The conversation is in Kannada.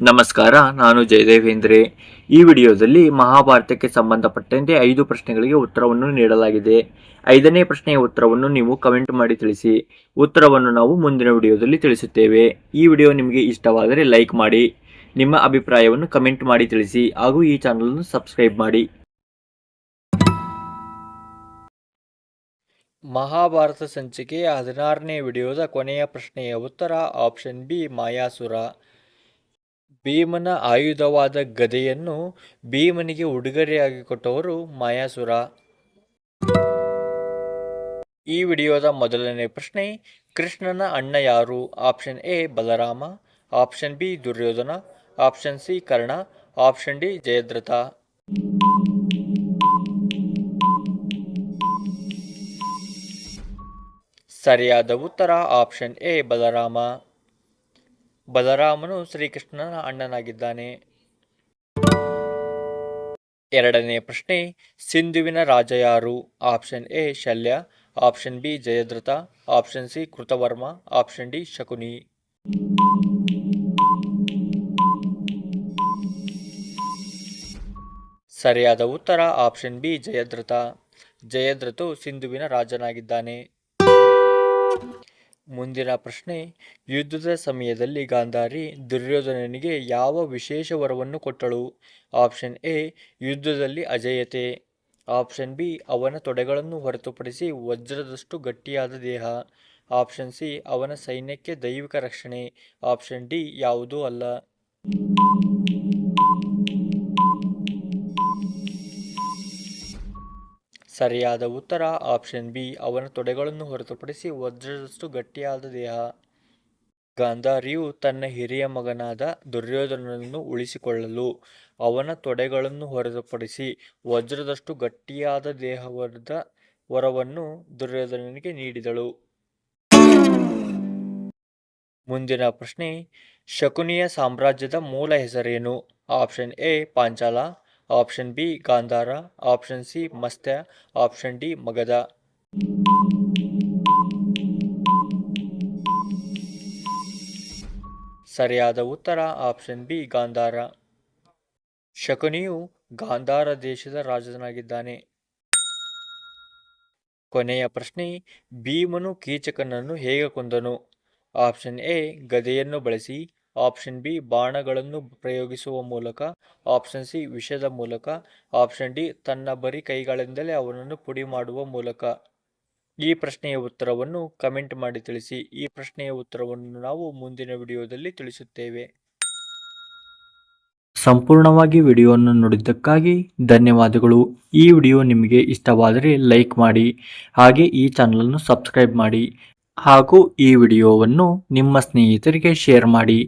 ನಮಸ್ಕಾರ, ನಾನು ಜಯದೇವೇಂದ್ರೆ. ಈ ವಿಡಿಯೋದಲ್ಲಿ ಮಹಾಭಾರತಕ್ಕೆ ಸಂಬಂಧಪಟ್ಟಂತೆ 5 ಪ್ರಶ್ನೆಗಳಿಗೆ ಉತ್ತರವನ್ನು ನೀಡಲಾಗಿದೆ. 5ನೇ ಪ್ರಶ್ನೆಯ ಉತ್ತರವನ್ನು ನೀವು ಕಮೆಂಟ್ ಮಾಡಿ ತಿಳಿಸಿ. ಉತ್ತರವನ್ನು ನಾವು ಮುಂದಿನ ವಿಡಿಯೋದಲ್ಲಿ ತಿಳಿಸುತ್ತೇವೆ. ಈ ವಿಡಿಯೋ ನಿಮಗೆ ಇಷ್ಟವಾದರೆ ಲೈಕ್ ಮಾಡಿ, ನಿಮ್ಮ ಅಭಿಪ್ರಾಯವನ್ನು ಕಮೆಂಟ್ ಮಾಡಿ ತಿಳಿಸಿ ಹಾಗೂ ಈ ಚಾನಲ್ ಅನ್ನು ಸಬ್ಸ್ಕ್ರೈಬ್ ಮಾಡಿ. ಮಹಾಭಾರತ ಸಂಚಿಕೆಯ 16ನೇ ವಿಡಿಯೋದ ಕೊನೆಯ ಪ್ರಶ್ನೆಯ ಉತ್ತರ ಆಪ್ಷನ್ ಬಿ, ಮಾಯಾಸುರ. ಭೀಮನ ಆಯುಧವಾದ ಗದೆಯನ್ನು ಭೀಮನಿಗೆ ಉಡುಗೊರೆಯಾಗಿ ಕೊಟ್ಟವರು ಮಾಯಾಸುರ. ಈ ವಿಡಿಯೋದ ಮೊದಲನೇ ಪ್ರಶ್ನೆ, ಕೃಷ್ಣನ ಅಣ್ಣ ಯಾರು? Option A Balarama, option B Duryodhana, option C Karna, option D Jayadratha. ಸರಿಯಾದ ಉತ್ತರ ಆಪ್ಷನ್ ಎ ಬಲರಾಮ. ಬಲರಾಮನು ಶ್ರೀಕೃಷ್ಣನ ಅಣ್ಣನಾಗಿದ್ದಾನೆ. ಎರಡನೇ ಪ್ರಶ್ನೆ, ಸಿಂಧುವಿನ ರಾಜ ಯಾರು? Option A Shalya, option B Jayadratha, option C Kritavarma, option D Shakuni. ಸರಿಯಾದ ಉತ್ತರ ಆಪ್ಷನ್ ಬಿ ಜಯದ್ರಥ. ಜಯದ್ರಥು ಸಿಂಧುವಿನ ರಾಜನಾಗಿದ್ದಾನೆ. ಮುಂದಿನ ಪ್ರಶ್ನೆ, ಯುದ್ಧದ ಸಮಯದಲ್ಲಿ ಗಾಂಧಾರಿ ದುರ್ಯೋಧನನಿಗೆ ಯಾವ ವಿಶೇಷ ವರವನ್ನು ಕೊಟ್ಟಳು? ಆಪ್ಷನ್ ಎ ಯುದ್ಧದಲ್ಲಿ ಅಜೇಯತೆ, ಆಪ್ಷನ್ ಬಿ ಅವನ ತೊಡೆಗಳನ್ನು ಹೊರತುಪಡಿಸಿ ವಜ್ರದಷ್ಟು ಗಟ್ಟಿಯಾದ ದೇಹ, ಆಪ್ಷನ್ ಸಿ ಅವನ ಸೈನ್ಯಕ್ಕೆ ದೈವಿಕ ರಕ್ಷಣೆ, ಆಪ್ಷನ್ ಡಿ ಯಾವುದೂ ಅಲ್ಲ. ಸರಿಯಾದ ಉತ್ತರ ಆಪ್ಷನ್ ಬಿ ಅವನ ತೊಡೆಗಳನ್ನು ಹೊರತುಪಡಿಸಿ ವಜ್ರದಷ್ಟು ಗಟ್ಟಿಯಾದ ದೇಹ. ಗಾಂಧಾರಿಯು ತನ್ನ ಹಿರಿಯ ಮಗನಾದ ದುರ್ಯೋಧನನನ್ನು ಉಳಿಸಿಕೊಳ್ಳಲು ಅವನ ತೊಡೆಗಳನ್ನು ಹೊರತುಪಡಿಸಿ ವಜ್ರದಷ್ಟು ಗಟ್ಟಿಯಾದ ದೇಹದ ವರವನ್ನು ದುರ್ಯೋಧನನಿಗೆ ನೀಡಿದಳು. ಮುಂದಿನ ಪ್ರಶ್ನೆ, ಶಕುನಿಯ ಸಾಮ್ರಾಜ್ಯದ ಮೂಲ ಹೆಸರೇನು? Option A Panchala, option B Gandhara, option C ಮಸ್ತ್ಯ, ಆಪ್ಷನ್ ಡಿ ಮಗಧ. ಸರಿಯಾದ ಉತ್ತರ ಆಪ್ಷನ್ ಬಿ ಗಾಂಧಾರ. ಶಕುನಿಯು ಗಾಂಧಾರ ದೇಶದ ರಾಜನಾಗಿದ್ದಾನೆ. ಕೊನೆಯ ಪ್ರಶ್ನೆ, ಭೀಮನು ಕೀಚಕನನ್ನು ಹೇಗೆ ಕೊಂದನು? ಆಪ್ಷನ್ ಎ ಗದೆಯನ್ನು ಬಳಸಿ, ಆಪ್ಷನ್ ಬಿ ಬಾಣಗಳನ್ನು ಪ್ರಯೋಗಿಸುವ ಮೂಲಕ, ಆಪ್ಷನ್ ಸಿ ವಿಷದ ಮೂಲಕ, ಆಪ್ಷನ್ ಡಿ ತನ್ನ ಬರೀ ಕೈಗಳಿಂದಲೇ ಅವನನ್ನು ಪುಡಿ ಮಾಡುವ ಮೂಲಕ. ಈ ಪ್ರಶ್ನೆಯ ಉತ್ತರವನ್ನು ಕಮೆಂಟ್ ಮಾಡಿ ತಿಳಿಸಿ. ಈ ಪ್ರಶ್ನೆಯ ಉತ್ತರವನ್ನು ನಾವು ಮುಂದಿನ ವಿಡಿಯೋದಲ್ಲಿ ತಿಳಿಸುತ್ತೇವೆ. ಸಂಪೂರ್ಣವಾಗಿ ವಿಡಿಯೋವನ್ನು ನೋಡಿದ್ದಕ್ಕಾಗಿ ಧನ್ಯವಾದಗಳು. ಈ ವಿಡಿಯೋ ನಿಮಗೆ ಇಷ್ಟವಾದರೆ ಲೈಕ್ ಮಾಡಿ, ಹಾಗೆ ಈ ಚಾನಲನ್ನು ಸಬ್ಸ್ಕ್ರೈಬ್ ಮಾಡಿ ಹಾಗೂ ಈ ವಿಡಿಯೋವನ್ನು ನಿಮ್ಮ ಸ್ನೇಹಿತರಿಗೆ ಶೇರ್ ಮಾಡಿ.